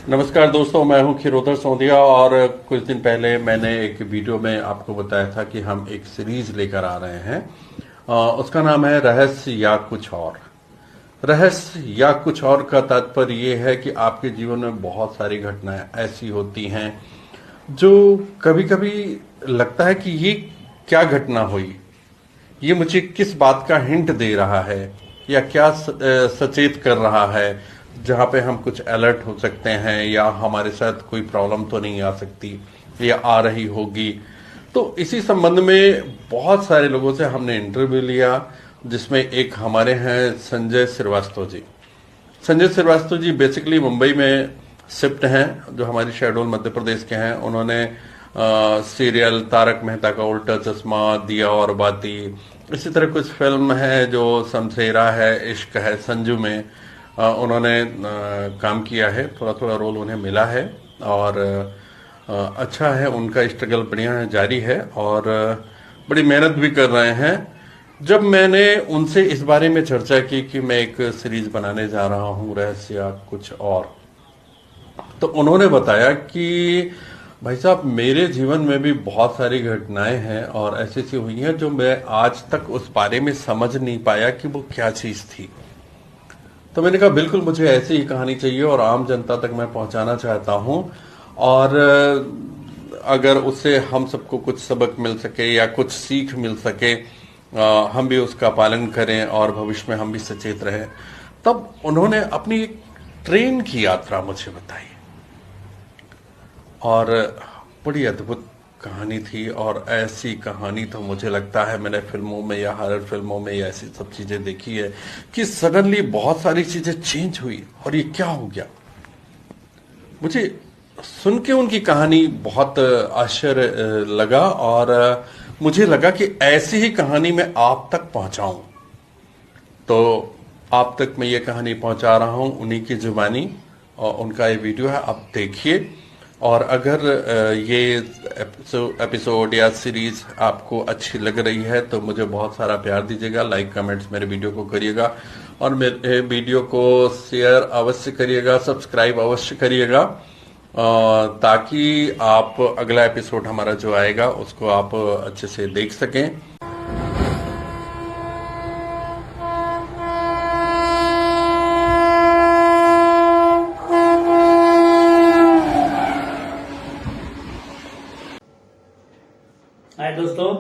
नमस्कार दोस्तों, मैं हूं खिरोधर सौंधिया और कुछ दिन पहले मैंने एक वीडियो में आपको बताया था कि हम एक सीरीज लेकर आ रहे हैं। उसका नाम है रहस्य या कुछ और। रहस्य या कुछ और का तात्पर्य ये है कि आपके जीवन में बहुत सारी घटनाएं ऐसी होती हैं जो कभी कभी लगता है कि ये क्या घटना हुई, ये मुझे किस बात का हिंट दे रहा है या क्या सचेत कर रहा है, जहां पे हम कुछ अलर्ट हो सकते हैं या हमारे साथ कोई प्रॉब्लम तो नहीं आ सकती या आ रही होगी। तो इसी संबंध में बहुत सारे लोगों से हमने इंटरव्यू लिया, जिसमें एक हमारे हैं संजय श्रीवास्तव जी। संजय श्रीवास्तव जी बेसिकली मुंबई में शिफ्ट हैं, जो हमारी शहडोल मध्य प्रदेश के हैं। उन्होंने सीरियल तारक मेहता का उल्टा चश्मा, दिया और बाती, इसी तरह कुछ फिल्म है जो शमशेरा है, इश्क है, संजू में उन्होंने काम किया है। थोड़ा थोड़ा रोल उन्हें मिला है और अच्छा है, उनका स्ट्रगल बढ़िया है, जारी है और बड़ी मेहनत भी कर रहे हैं। जब मैंने उनसे इस बारे में चर्चा की कि मैं एक सीरीज बनाने जा रहा हूं, रहस्य या कुछ और, तो उन्होंने बताया कि भाई साहब, मेरे जीवन में भी बहुत सारी घटनाएं हैं और ऐसी ऐसी हुई हैं जो मैं आज तक उस बारे में समझ नहीं पाया कि वो क्या चीज थी। तो मैंने कहा बिल्कुल, मुझे ऐसी ही कहानी चाहिए और आम जनता तक मैं पहुंचाना चाहता हूं। और अगर उससे हम सबको कुछ सबक मिल सके या कुछ सीख मिल सके, हम भी उसका पालन करें और भविष्य में हम भी सचेत रहें। तब उन्होंने अपनी एक ट्रेन की यात्रा मुझे बताई और बड़ी अद्भुत कहानी थी। और ऐसी कहानी तो मुझे लगता है मैंने फिल्मों में या हॉरर फिल्मों में या ऐसी सब चीजें देखी है कि सडनली बहुत सारी चीजें चेंज हुई और ये क्या हो गया। मुझे सुन के उनकी कहानी बहुत आश्चर्य लगा और मुझे लगा कि ऐसी ही कहानी मैं आप तक पहुंचाऊं। तो आप तक मैं ये कहानी पहुंचा रहा हूं उन्हीं की जुबानी, और उनका ये वीडियो है, आप देखिए। और अगर ये एपिसोड या सीरीज आपको अच्छी लग रही है तो मुझे बहुत सारा प्यार दीजिएगा, लाइक कमेंट्स मेरे वीडियो को करिएगा और मेरे वीडियो को शेयर अवश्य करिएगा, सब्सक्राइब अवश्य करिएगा, ताकि आप अगला एपिसोड हमारा जो आएगा उसको आप अच्छे से देख सकें। हाय दोस्तों,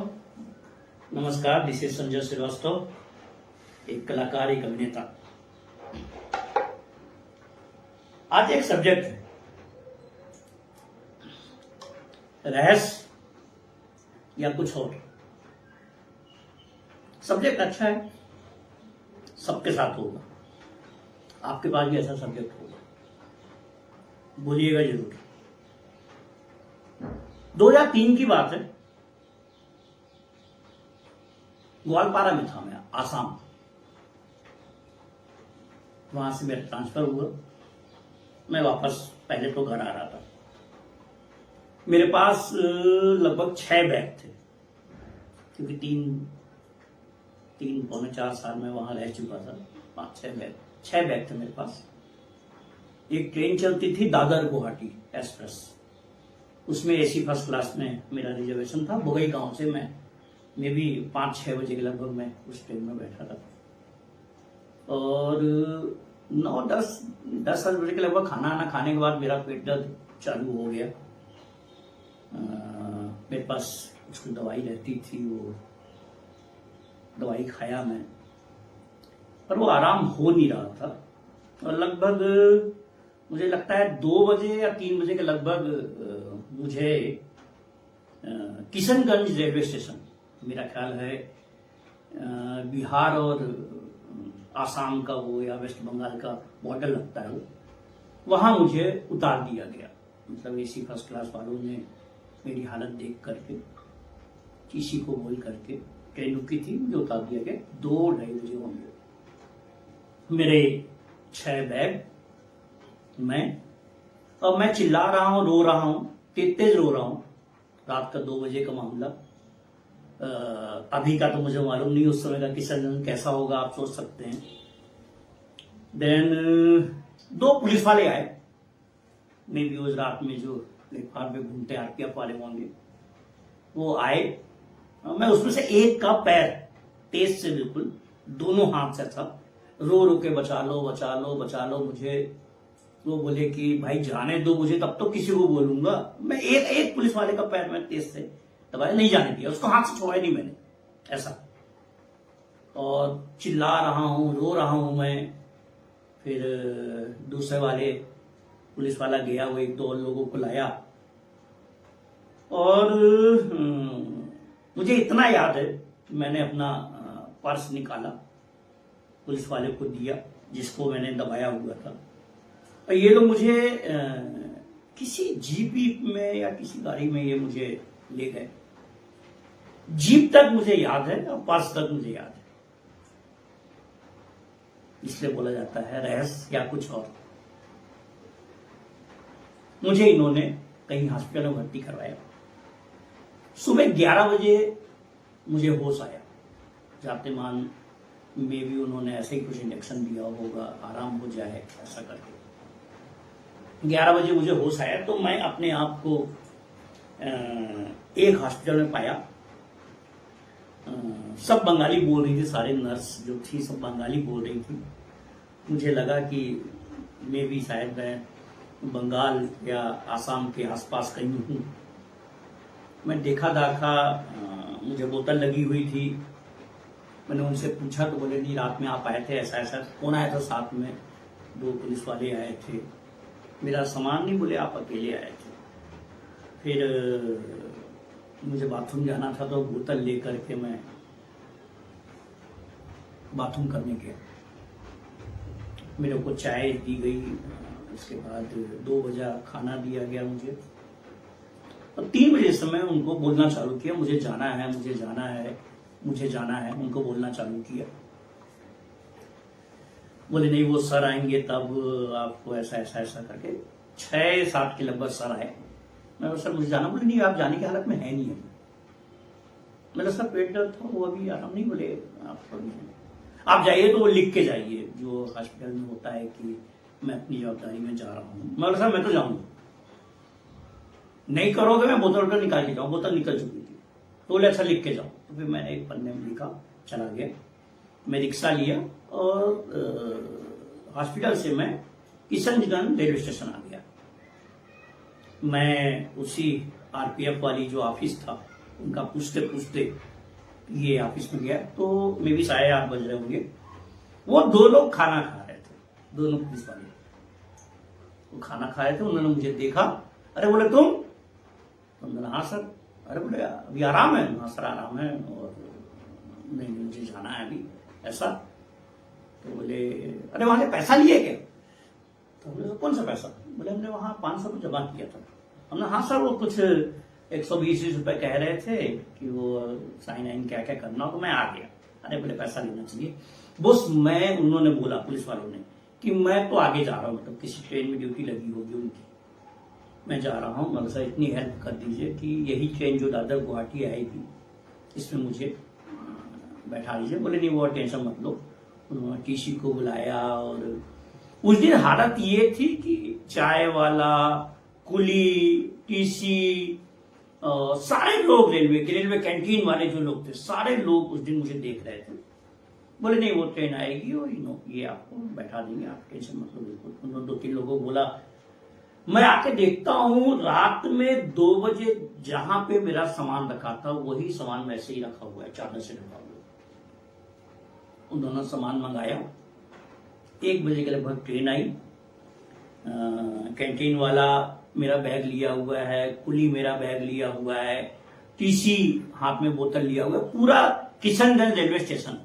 नमस्कार। दिस इज संजय श्रीवास्तव, एक कलाकार, एक अभिनेता। आज एक सब्जेक्ट है, रहस्य या कुछ और। सब्जेक्ट अच्छा है, सबके साथ होगा, आपके पास भी ऐसा सब्जेक्ट होगा, बोलिएगा जरूर। 2003 की बात है, ग्वालपारा में था मैं, आसाम। वहां से मेरा ट्रांसफर हुआ, मैं वापस पहले तो घर आ रहा था। मेरे पास लगभग 6 बैग थे, क्योंकि तीन पौने 4 साल में वहां रह चुका था। 6 बैग थे मेरे पास। एक ट्रेन चलती थी दादर गुवाहाटी एक्सप्रेस, उसमें एसी फर्स्ट क्लास में मेरा रिजर्वेशन था। बोगई गांव से मैं भी 5-6 बजे के लगभग मैं उस ट्रेन में बैठा था और 9-10 बजे के लगभग खाना आना खाने के बाद मेरा पेट दर्द चालू हो गया। मेरे पास उसकी दवाई रहती थी, वो दवाई खाया मैं, पर वो आराम हो नहीं रहा था। और लगभग मुझे लगता है 2 बजे या 3 बजे के लगभग मुझे किशनगंज रेलवे स्टेशन, मेरा ख्याल है बिहार और आसाम का वो या वेस्ट बंगाल का बॉर्डर लगता है वो, वहां मुझे उतार दिया गया। मतलब एसी फर्स्ट क्लास वालों ने मेरी हालत देख करके, किसी को बोल करके, ट्रेन रुकी थी, मुझे उतार दिया गया। 2-2:30 बजे होंगे। मेरे 6 बैग, मैं चिल्ला रहा हूं, रो रहा हूं, तेज रो रहा हूं। रात का 2 बजे का मामला। अभी का तो मुझे मालूम नहीं उस समय का किशनगंज कैसा होगा, आप सोच सकते हैं। देन 2 पुलिस वाले आए मे भी उस रात में जो प्लेटफॉर्म पे घूमते आरपीएफ वाले होंगे वो आए। मैं उसमें से एक का पैर तेज से बिल्कुल दोनों हाथ से था, रो रो के बचा लो बचा लो बचा लो मुझे। वो बोले कि भाई जाने दो मुझे, तब तो किसी को बोलूंगा। मैं एक पुलिस वाले का पैर में तेज से दबाया, नहीं जाने दिया उसको, हाथ से छोड़ा नहीं मैंने ऐसा। और चिल्ला रहा हूं, रो रहा हूं मैं। फिर दूसरे वाले पुलिस वाला गया, वो एक दो और लोगों को लाया। और मुझे इतना याद है कि मैंने अपना पर्स निकाला, पुलिस वाले को दिया जिसको मैंने दबाया हुआ था। और ये लोग मुझे किसी जीप में या किसी गाड़ी में ये मुझे ले गए। जीप तक मुझे याद है और पर्स तक मुझे याद है, इसलिए बोला जाता है रहस्य या कुछ और। मुझे इन्होंने कहीं हॉस्पिटल में भर्ती करवाया। सुबह 11 बजे मुझे होश आया, जाते मान में भी उन्होंने ऐसे ही कुछ इंजेक्शन दिया होगा, आराम हो जाए ऐसा करके। 11 बजे मुझे होश आया तो मैं अपने आप को एक हॉस्पिटल में पाया। सब बंगाली बोल रही थी, सारे नर्स जो थी सब बंगाली बोल रही थी। मुझे लगा कि मैं भी शायद मैं बंगाल या आसाम के आसपास कहीं हूँ। मैं देखा दाखा, मुझे बोतल लगी हुई थी। मैंने उनसे पूछा तो बोले नहीं, रात में आप आए थे, ऐसा ऐसा। कौन आया था साथ में? 2 पुलिस वाले आए थे। मेरा सामान नहीं, बोले आप अकेले आए थे। फिर मुझे बाथरूम जाना था तो बोतल लेकर के मैं बाथरूम करने गया। मेरे को चाय दी गई, उसके बाद 2 बजे खाना दिया गया मुझे। और 3 बजे से मैं उनको बोलना चालू किया, मुझे जाना है मुझे जाना है मुझे जाना है। उनको बोलना चालू किया। बोले नहीं, वो सर आएंगे तब आपको ऐसा ऐसा ऐसा करके 6-7 के लगभग सर आए। मैं सर मुझे जाना। बोले नहीं, आप जाने की हालत में है नहीं है। मेरा सर पेट दर्द था, वो अभी आराम नहीं। बोले आप जाइए तो वो लिख के जाइए जो हॉस्पिटल में होता है कि मैं अपनी जवाबदारी में जा रहा हूँ। मैं सर मैं तो जाऊंगा, नहीं करोगे मैं बोतल निकाल के जाऊँ। बोतल निकल चुकी थी। तो बोले अच्छा लिख के जाओ। तो फिर मैंने एक पन्ने में लिखा, चला गया। मैं रिक्शा लिया और हॉस्पिटल से मैं किशनगंज रेलवे स्टेशन आ गया। मैं उसी आरपीएफ वाली जो ऑफिस था उनका पूछते पूछते ये ऑफिस में गया तो मे भी 8:30 बज रहे होंगे। वो 2 लोग खाना खा रहे थे, दोनों पुलिस वाले। वो खाना खा रहे थे, उन्होंने मुझे देखा। अरे बोले तुम? तो हाँ सर। अरे बोले अभी आराम है? हाँ सर आराम है, और नहीं मुझे जाना है अभी ऐसा। तो बोले अरे वहां से पैसा लिए क्या? तो बोले कौन सा पैसा? बोले हमने वहां 500 रुपये जमा किया था। हमने हाँ सर वो कुछ 120 रुपए कह रहे थे कि वो साइन आइन क्या क्या करना हो, तो मैं आ गया। अरे बोले पैसा लेना चाहिए बॉस। मैं उन्होंने बोला पुलिस वालों ने कि मैं तो आगे जा रहा हूँ, मतलब किसी ट्रेन में ड्यूटी लगी होगी उनकी, मैं जा रहा हूँ। मतलब सर इतनी हेल्प कर दीजिए कि यही ट्रेन जो दादर गुवाहाटी आएगी इसमें मुझे बैठा दीजिए। बोले नहीं वो टेंशन मत लो। उन्होंने टीसी को बुलाया। और उस दिन हालत ये थी कि चाय वाला, कुली, टीसी, सारे लोग रेलवे कैंटीन वाले जो लोग थे, सारे लोग उस दिन मुझे देख रहे थे। बोले नहीं वो ट्रेन आएगी और ये आपको बैठा देंगे, आप टेंशन मत लो बिल्कुल। उन्होंने 2-3 लोगों को बोला। मैं आके देखता हूँ रात में 2 बजे जहां पे मेरा सामान रखा था वही सामान वैसे ही रखा हुआ है, चादर से ढका हुआ। उन्होंने सामान मंगाया। 1 बजे के लगभग ट्रेन आई। कैंटीन वाला मेरा बैग लिया हुआ है, कुली मेरा बैग लिया हुआ है, टीसी हाथ में बोतल लिया हुआ है। पूरा किशनगंज रेलवे स्टेशन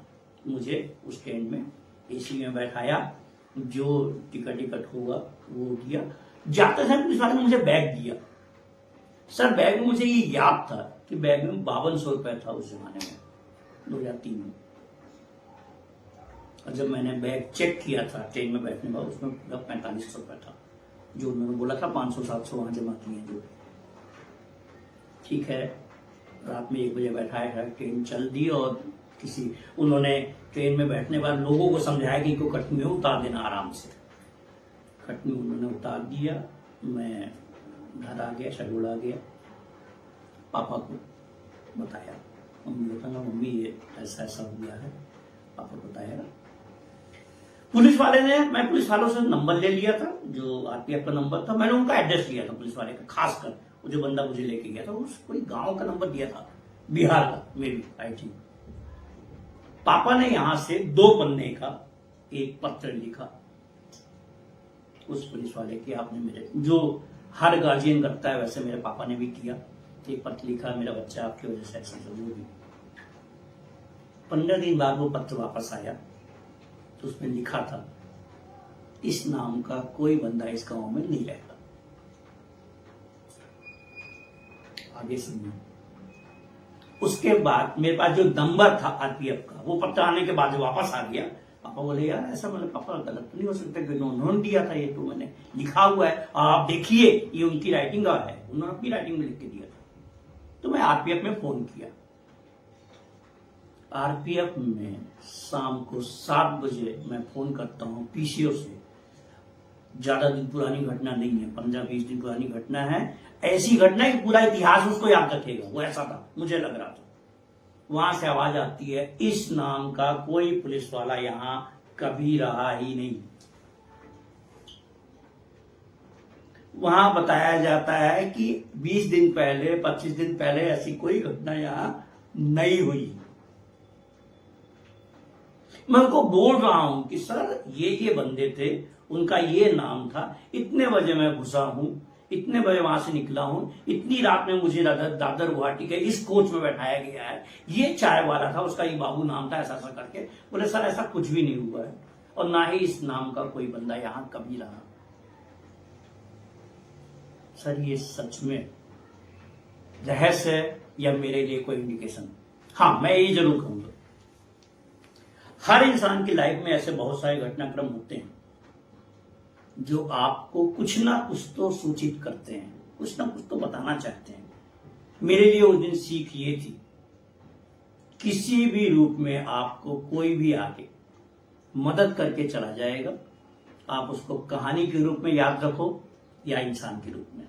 मुझे उस ट्रेन में एसी में बैठाया। जो टिकट हुआ वो दिया। जाते समय पुलिस वाले ने मुझे बैग दिया। सर बैग में मुझे ये याद था कि बैग में 5200 रुपए था उस जमाने में, 2003 में। और जब मैंने बैग चेक किया था ट्रेन में बैठने का, उसमें पूरा 4500 रुपए था, जो उन्होंने बोला था 500-700 वहां जमा किए जो। ठीक है, रात में 1 बजे बैठाया था, ट्रेन चल दी। और उन्होंने ट्रेन में बैठने के बाद लोगों को समझाया कि इनको कटनी में उतार देना आराम से। खटनी उन्होंने उतार दिया। मैं घर आ गया, शहडोल आ गया, पापा को बताया। मम्मी को कहा मम्मी ये ऐसा ऐसा हो गया है, पापा को बताया। पुलिस वाले ने, मैं पुलिस वालों से नंबर ले लिया था, जो आरपीएफ का नंबर था, मैंने उनका एड्रेस लिया था पुलिस वाले का, खासकर वो जो बंदा मुझे लेके गया था उस कोई गांव का नंबर दिया था, बिहार का मे बी, आई थिंक। पापा ने यहां से 2 पन्ने का एक पत्र लिखा उस पुलिस वाले की, आपने मेरे, जो हर गार्जियन करता है वैसे मेरे पापा ने भी किया, एक पत्र लिखा, मेरा बच्चा आपकी वजह से ऐसा जो भी। 15 दिन बाद वो पत्र वापस आया, तो उसमें लिखा था इस नाम का कोई बंदा इस गांव में नहीं रहता। आगे सुनिए। उसके बाद मेरे पास जो नंबर था आरपीएफ का, वो पत्र आने के बाद वापस आ गया। पापा बोले यार ऐसा, मतलब पापा गलत तो नहीं हो सकता कि उन्होंने दिया था, ये तो मैंने लिखा हुआ है, आप देखिए ये उनकी राइटिंग का है, उन्होंने अपनी राइटिंग में लिख के दिया था। तो मैं आरपीएफ में फोन किया। आरपीएफ में शाम को 7 बजे मैं फोन करता हूं पीसीओ से। ज्यादा दिन पुरानी घटना नहीं है, 15-20 दिन पुरानी घटना है। ऐसी घटना है कि पूरा इतिहास उसको याद रखेगा, वो ऐसा था, मुझे लग रहा था। वहां से आवाज आती है इस नाम का कोई पुलिस वाला यहां कभी रहा ही नहीं। वहां बताया जाता है कि 20 दिन पहले, 25 दिन पहले ऐसी कोई घटना यहां नहीं हुई। मैं उनको बोल रहा हूं कि सर ये बंदे थे, उनका ये नाम था, इतने बजे मैं घुसा हूं, इतने बजे वहां से निकला हूं, इतनी रात में मुझे दादर गुवाहाटी के इस कोच में बैठाया गया है, ये चाय वाला था, उसका ये बाबू नाम था, ऐसा ऐसा करके। बोले सर ऐसा कुछ भी नहीं हुआ है, और ना ही इस नाम का कोई बंदा यहां कभी रहा। सर ये सच में रहस्य है या मेरे लिए कोई इंडिकेशन? हाँ, मैं ये जरूर कहूंगा, हर इंसान की लाइफ में ऐसे बहुत सारे घटनाक्रम होते हैं जो आपको कुछ ना कुछ तो सूचित करते हैं, कुछ ना कुछ तो बताना चाहते हैं। मेरे लिए उस दिन सीख ये थी, किसी भी रूप में आपको कोई भी आके मदद करके चला जाएगा, आप उसको कहानी के रूप में याद रखो या इंसान के रूप में।